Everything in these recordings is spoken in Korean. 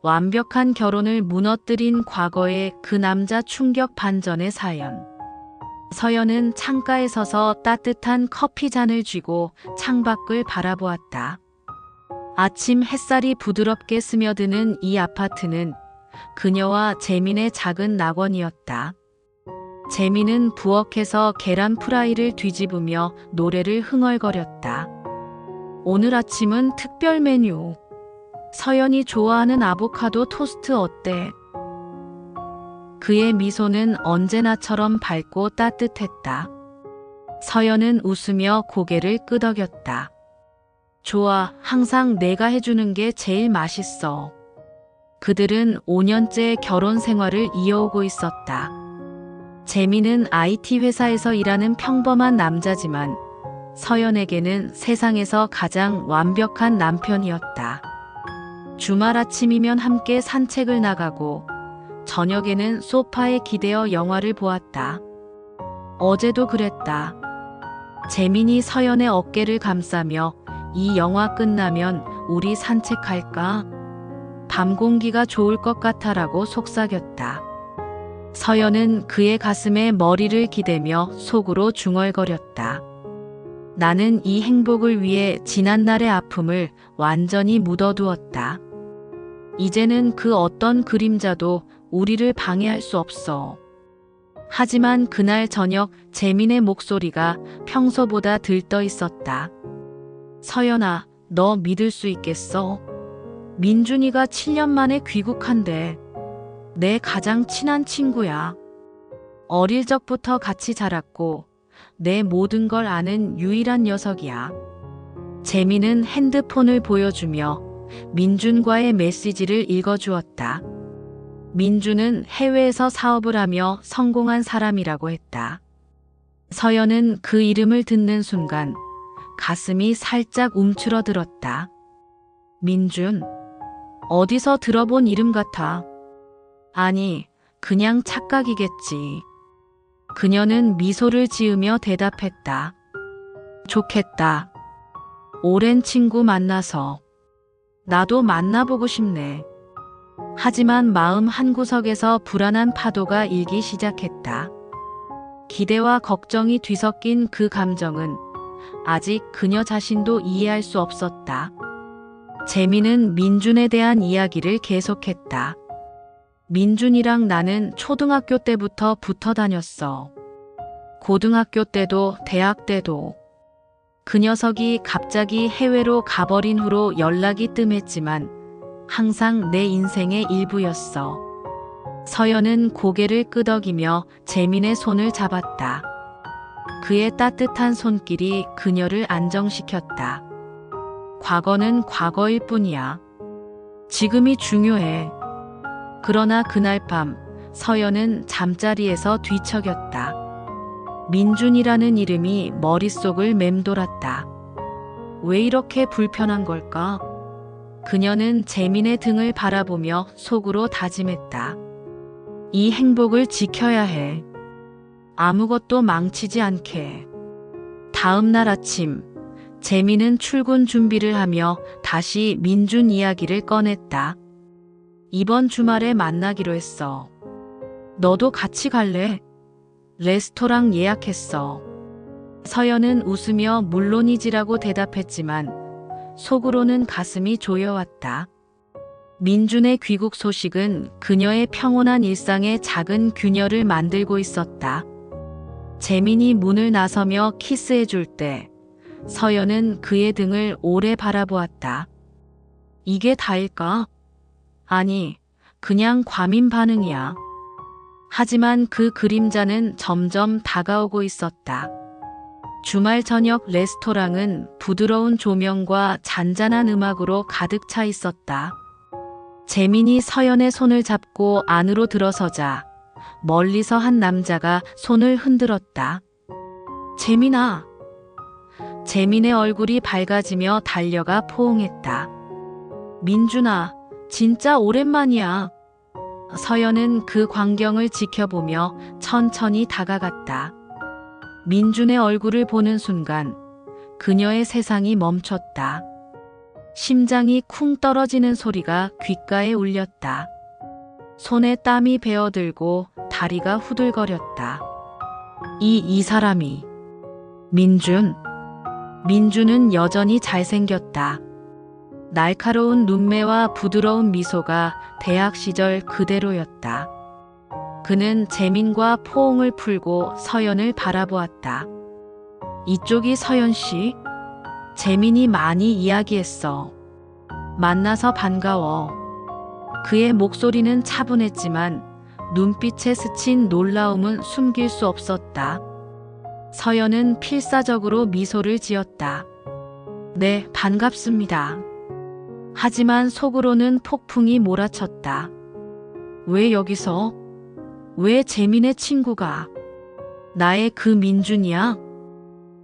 완벽한 결혼을 무너뜨린 과거의 그 남자 충격 반전의 사연. 서연은 창가에 서서 따뜻한 커피 잔을 쥐고 창밖을 바라보았다. 아침 햇살이 부드럽게 스며드는 이 아파트는 그녀와 재민의 작은 낙원이었다. 재민은 부엌에서 계란 프라이를 뒤집으며 노래를 흥얼거렸다. 오늘 아침은 특별 메뉴. 서연이 좋아하는 아보카도 토스트 어때? 그의 미소는 언제나처럼 밝고 따뜻했다. 서연은 웃으며 고개를 끄덕였다. 좋아, 항상 내가 해주는 게 제일 맛있어. 그들은 5년째 결혼 생활을 이어오고 있었다. 재민은 IT 회사에서 일하는 평범한 남자지만 서연에게는 세상에서 가장 완벽한 남편이었다. 주말 아침이면 함께 산책을 나가고 저녁에는 소파에 기대어 영화를 보았다. 어제도 그랬다. 재민이 서연의 어깨를 감싸며 이 영화 끝나면 우리 산책할까? 밤 공기가 좋을 것 같아라고 속삭였다. 서연은 그의 가슴에 머리를 기대며 속으로 중얼거렸다. 나는 이 행복을 위해 지난날의 아픔을 완전히 묻어두었다. 이제는 그 어떤 그림자도 우리를 방해할 수 없어. 하지만 그날 저녁 재민의 목소리가 평소보다 들떠 있었다. 서연아, 너 믿을 수 있겠어? 민준이가 7년 만에 귀국한대. 내 가장 친한 친구야. 어릴 적부터 같이 자랐고 내 모든 걸 아는 유일한 녀석이야. 재민은 핸드폰을 보여주며 민준과의 메시지를 읽어주었다. 민준은 해외에서 사업을 하며 성공한 사람이라고 했다. 서연은 그 이름을 듣는 순간 가슴이 살짝 움츠러들었다. 민준, 어디서 들어본 이름 같아. 아니, 그냥 착각이겠지. 그녀는 미소를 지으며 대답했다. 좋겠다. 오랜 친구 만나서. 나도 만나보고 싶네. 하지만 마음 한구석에서 불안한 파도가 일기 시작했다. 기대와 걱정이 뒤섞인 그 감정은 아직 그녀 자신도 이해할 수 없었다. 재민은 민준에 대한 이야기를 계속했다. 민준이랑 나는 초등학교 때부터 붙어 다녔어. 고등학교 때도 대학 때도. 그 녀석이 갑자기 해외로 가버린 후로 연락이 뜸했지만 항상 내 인생의 일부였어. 서연은 고개를 끄덕이며 재민의 손을 잡았다. 그의 따뜻한 손길이 그녀를 안정시켰다. 과거는 과거일 뿐이야. 지금이 중요해. 그러나 그날 밤 서연은 잠자리에서 뒤척였다. 민준이라는 이름이 머릿속을 맴돌았다. 왜 이렇게 불편한 걸까? 그녀는 재민의 등을 바라보며 속으로 다짐했다. 이 행복을 지켜야 해. 아무것도 망치지 않게. 다음 날 아침, 재민은 출근 준비를 하며 다시 민준 이야기를 꺼냈다. 이번 주말에 만나기로 했어. 너도 같이 갈래? 레스토랑 예약했어. 서연은 웃으며 물론이지라고 대답했지만 속으로는 가슴이 조여왔다. 민준의 귀국 소식은 그녀의 평온한 일상에 작은 균열을 만들고 있었다. 재민이 문을 나서며 키스해줄 때 서연은 그의 등을 오래 바라보았다. 이게 다일까? 아니, 그냥 과민 반응이야. 하지만 그 그림자는 점점 다가오고 있었다. 주말 저녁 레스토랑은 부드러운 조명과 잔잔한 음악으로 가득 차 있었다. 재민이 서연의 손을 잡고 안으로 들어서자 멀리서 한 남자가 손을 흔들었다. 재민아. 재민의 얼굴이 밝아지며 달려가 포옹했다. 민준아, 진짜 오랜만이야. 서연은 그 광경을 지켜보며 천천히 다가갔다. 민준의 얼굴을 보는 순간 그녀의 세상이 멈췄다. 심장이 쿵 떨어지는 소리가 귓가에 울렸다. 손에 땀이 배어들고 다리가 후들거렸다. 이 사람이 민준. 민준은 여전히 잘생겼다. 날카로운 눈매와 부드러운 미소가 대학 시절 그대로였다. 그는 재민과 포옹을 풀고 서연을 바라보았다. 이쪽이 서연 씨? 재민이 많이 이야기했어. 만나서 반가워. 그의 목소리는 차분했지만 눈빛에 스친 놀라움은 숨길 수 없었다. 서연은 필사적으로 미소를 지었다. 네, 반갑습니다. 하지만 속으로는 폭풍이 몰아쳤다. 왜 여기서? 왜 재민의 친구가? 나의 그 민준이야?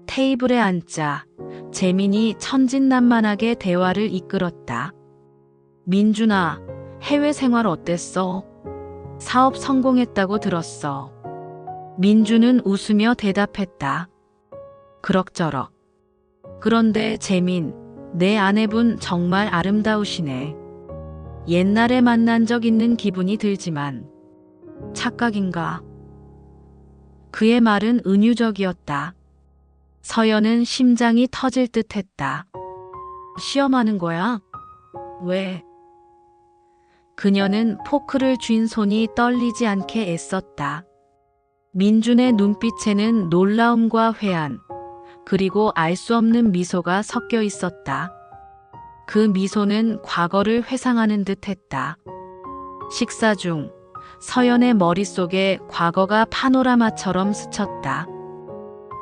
테이블에 앉자 재민이 천진난만하게 대화를 이끌었다. 민준아, 해외 생활 어땠어? 사업 성공했다고 들었어. 민준은 웃으며 대답했다. 그럭저럭. 그런데 재민, 내 아내분 정말 아름다우시네. 옛날에 만난 적 있는 기분이 들지만 착각인가? 그의 말은 은유적이었다. 서연은 심장이 터질 듯했다. 시험하는 거야? 왜? 그녀는 포크를 쥔 손이 떨리지 않게 애썼다. 민준의 눈빛에는 놀라움과 회한, 그리고 알 수 없는 미소가 섞여 있었다. 그 미소는 과거를 회상하는 듯했다. 식사 중 서연의 머릿속에 과거가 파노라마처럼 스쳤다.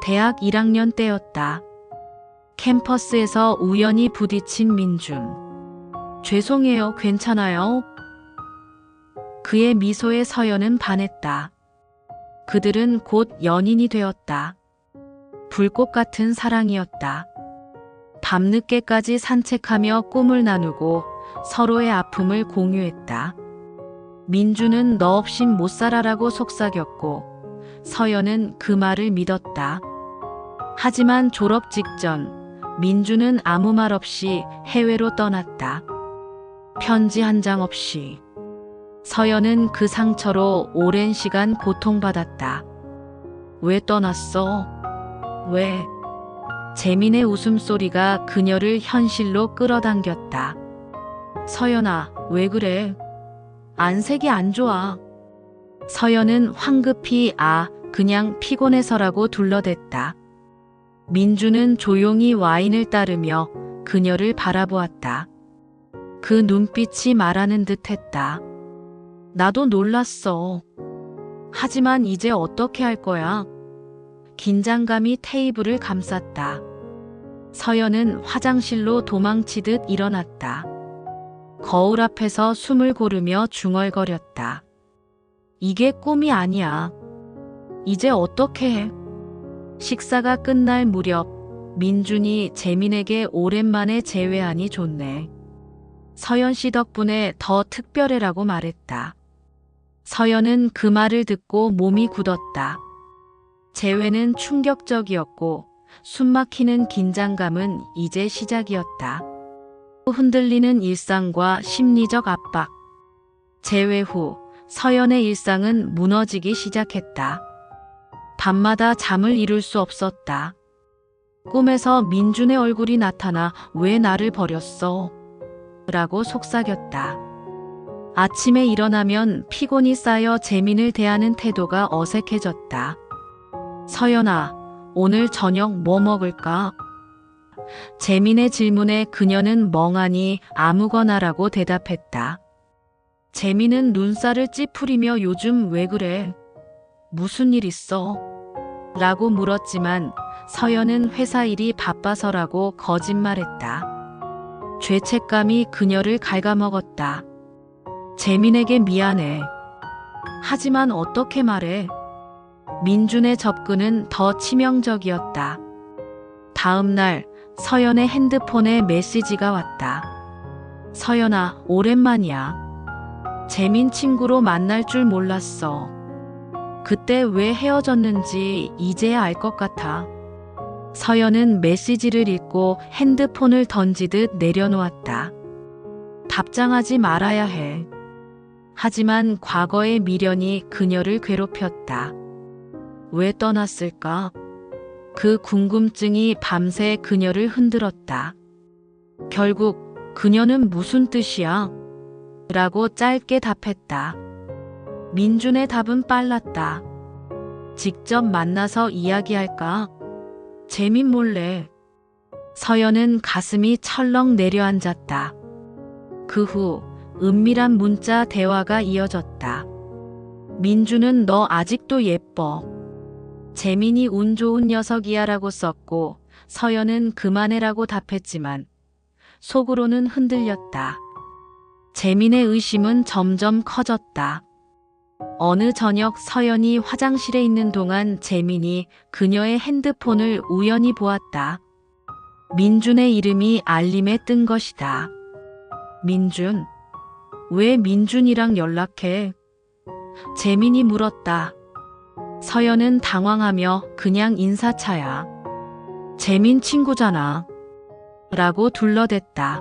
대학 1학년 때였다. 캠퍼스에서 우연히 부딪힌 민준. 죄송해요, 괜찮아요? 그의 미소에 서연은 반했다. 그들은 곧 연인이 되었다. 불꽃 같은 사랑이었다. 밤늦게까지 산책하며 꿈을 나누고 서로의 아픔을 공유했다. 민주는 너 없인 못 살아라고 속삭였고 서연은 그 말을 믿었다. 하지만 졸업 직전 민주는 아무 말 없이 해외로 떠났다. 편지 한 장 없이. 서연은 그 상처로 오랜 시간 고통받았다. 왜 떠났어? 왜? 재민의 웃음소리가 그녀를 현실로 끌어당겼다. 서연아, 왜 그래? 안색이 안 좋아. 서연은 황급히 그냥 피곤해서라고 둘러댔다. 민주는 조용히 와인을 따르며 그녀를 바라보았다. 그 눈빛이 말하는 듯했다. 나도 놀랐어. 하지만 이제 어떻게 할 거야? 긴장감이 테이블을 감쌌다. 서연은 화장실로 도망치듯 일어났다. 거울 앞에서 숨을 고르며 중얼거렸다. 이게 꿈이 아니야. 이제 어떻게 해? 식사가 끝날 무렵 민준이 재민에게 오랜만에 재회하니 좋네. 서연 씨 덕분에 더 특별해라고 말했다. 서연은 그 말을 듣고 몸이 굳었다. 재회는 충격적이었고 숨막히는 긴장감은 이제 시작이었다. 흔들리는 일상과 심리적 압박. 재회 후 서연의 일상은 무너지기 시작했다. 밤마다 잠을 이룰 수 없었다. 꿈에서 민준의 얼굴이 나타나 왜 나를 버렸어? 라고 속삭였다. 아침에 일어나면 피곤이 쌓여 재민을 대하는 태도가 어색해졌다. 서연아, 오늘 저녁 뭐 먹을까? 재민의 질문에 그녀는 멍하니 아무거나라고 대답했다. 재민은 눈살을 찌푸리며 요즘 왜 그래? 무슨 일 있어? 라고 물었지만 서연은 회사 일이 바빠서라고 거짓말했다. 죄책감이 그녀를 갉아먹었다. 재민에게 미안해. 하지만 어떻게 말해? 민준의 접근은 더 치명적이었다. 다음 날 서연의 핸드폰에 메시지가 왔다. 서연아, 오랜만이야. 재민 친구로 만날 줄 몰랐어. 그때 왜 헤어졌는지 이제야 알 것 같아. 서연은 메시지를 읽고 핸드폰을 던지듯 내려놓았다. 답장하지 말아야 해. 하지만 과거의 미련이 그녀를 괴롭혔다. 왜 떠났을까? 그 궁금증이 밤새 그녀를 흔들었다. 결국 그녀는 무슨 뜻이야? 라고 짧게 답했다. 민준의 답은 빨랐다. 직접 만나서 이야기할까? 재민 몰래. 서연은 가슴이 철렁 내려앉았다. 그 후 은밀한 문자 대화가 이어졌다. 민준은 너 아직도 예뻐. 재민이 운 좋은 녀석이야 라고 썼고 서연은 그만해라고 답했지만 속으로는 흔들렸다. 재민의 의심은 점점 커졌다. 어느 저녁 서연이 화장실에 있는 동안 재민이 그녀의 핸드폰을 우연히 보았다. 민준의 이름이 알림에 뜬 것이다. 민준? 왜 민준이랑 연락해? 재민이 물었다. 서연은 당황하며 그냥 인사차야. 재민 친구잖아. 라고 둘러댔다.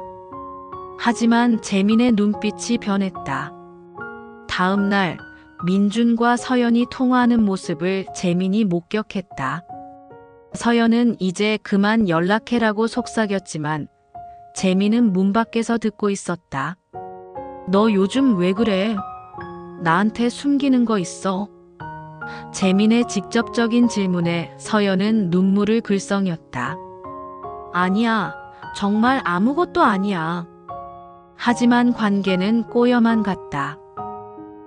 하지만 재민의 눈빛이 변했다. 다음 날 민준과 서연이 통화하는 모습을 재민이 목격했다. 서연은 이제 그만 연락해라고 속삭였지만 재민은 문 밖에서 듣고 있었다. 너 요즘 왜 그래? 나한테 숨기는 거 있어? 재민의 직접적인 질문에 서연은 눈물을 글썽였다. 아니야. 정말 아무것도 아니야. 하지만 관계는 꼬여만 갔다.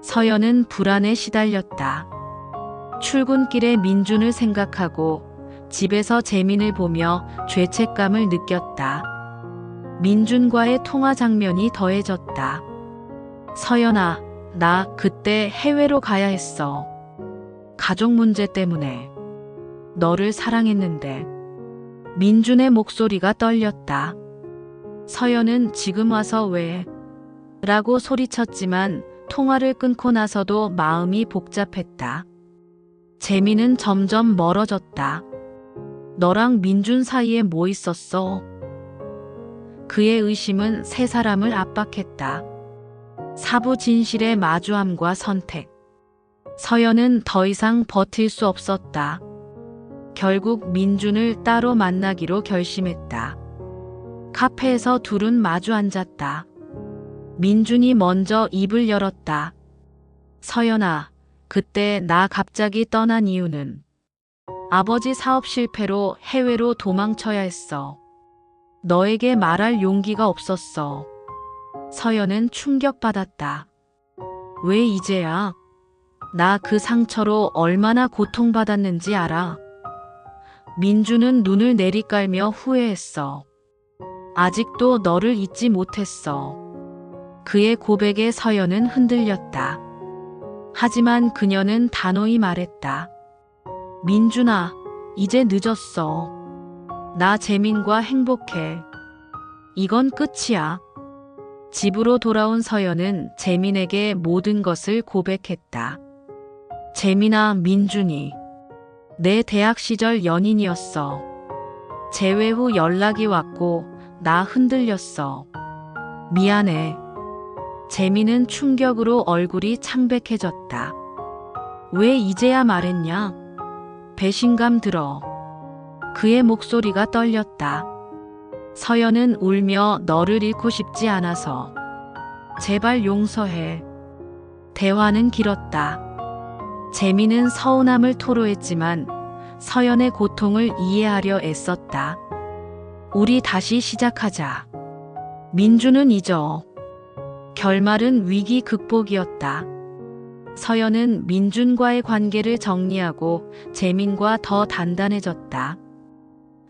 서연은 불안에 시달렸다. 출근길에 민준을 생각하고 집에서 재민을 보며 죄책감을 느꼈다. 민준과의 통화 장면이 더해졌다. 서연아, 나 그때 해외로 가야 했어. 가족 문제 때문에. 너를 사랑했는데. 민준의 목소리가 떨렸다. 서연은 지금 와서 왜? 라고 소리쳤지만 통화를 끊고 나서도 마음이 복잡했다. 재민은 점점 멀어졌다. 너랑 민준 사이에 뭐 있었어? 그의 의심은 세 사람을 압박했다. 사부 진실의 마주함과 선택. 서연은 더 이상 버틸 수 없었다. 결국 민준을 따로 만나기로 결심했다. 카페에서 둘은 마주 앉았다. 민준이 먼저 입을 열었다. 서연아, 그때 나 갑자기 떠난 이유는 아버지 사업 실패로 해외로 도망쳐야 했어. 너에게 말할 용기가 없었어. 서연은 충격받았다. 왜 이제야? 나 그 상처로 얼마나 고통받았는지 알아. 민준은 눈을 내리깔며 후회했어. 아직도 너를 잊지 못했어. 그의 고백에 서연은 흔들렸다. 하지만 그녀는 단호히 말했다. 민준아, 이제 늦었어. 나 재민과 행복해. 이건 끝이야. 집으로 돌아온 서연은 재민에게 모든 것을 고백했다. 재민아, 민준이 내 대학 시절 연인이었어. 재회 후 연락이 왔고 나 흔들렸어. 미안해. 재민은 충격으로 얼굴이 창백해졌다. 왜 이제야 말했냐? 배신감 들어. 그의 목소리가 떨렸다. 서연은 울며 너를 잃고 싶지 않아서. 제발 용서해. 대화는 길었다. 재민은 서운함을 토로했지만 서연의 고통을 이해하려 애썼다. 우리 다시 시작하자. 민준은 잊어. 결말은 위기 극복이었다. 서연은 민준과의 관계를 정리하고 재민과 더 단단해졌다.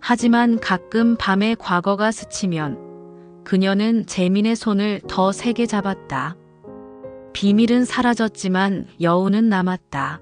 하지만 가끔 밤에 과거가 스치면 그녀는 재민의 손을 더 세게 잡았다. 비밀은 사라졌지만 여운은 남았다.